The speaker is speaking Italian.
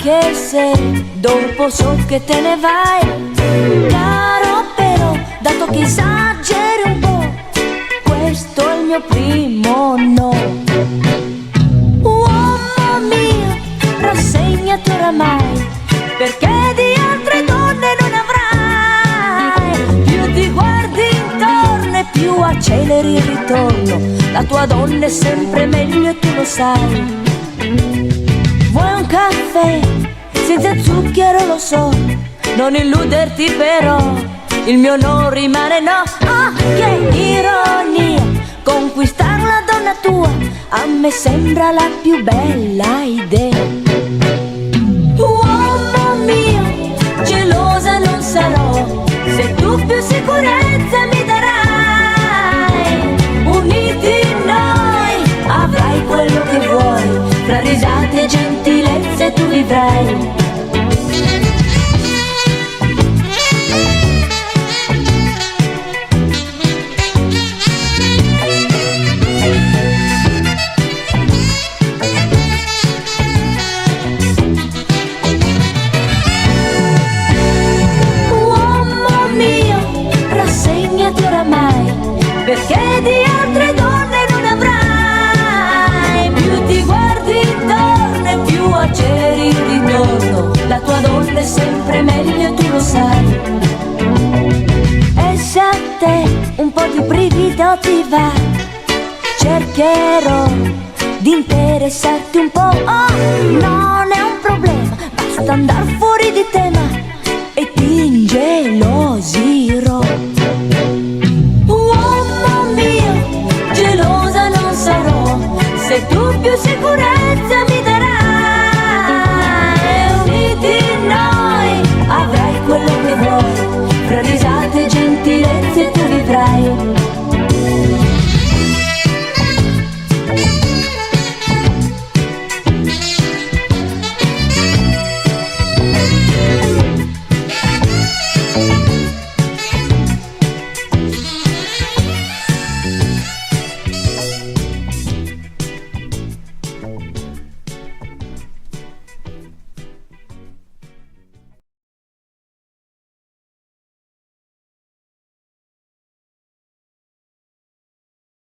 anche se dopo so che te ne vai. Caro però, dato che esageri un po', questo è il mio primo no. Uomo mio, rassegnati oramai, perché di altre donne non avrai. Più ti guardi intorno e più acceleri il ritorno. La tua donna è sempre meglio e tu lo sai. Vuoi un caffè senza zucchero, lo so, non illuderti però, il mio no rimane no. Oh, che ironia, conquistare la donna tua a me sembra la più bella idea. Uomo mio, gelosa non sarò, se tu più sicurezza mi darai. Uniti noi avrai quello che vuoi, tra risate e gentilezze tu vivrai. Uomo mio, rassegnati oramai, perché di altre donne non avrai. Più ti guardi intorno e più acceleri il ritorno. La tua donna è sempre meglio e tu lo sai. E se a te un po' di brivido ti va, cercherò di interessarti un po'. Oh, non è un problema, basta andar fuori di tema e ti ingelosirò. Uomo mio, gelosa non sarò, se tu più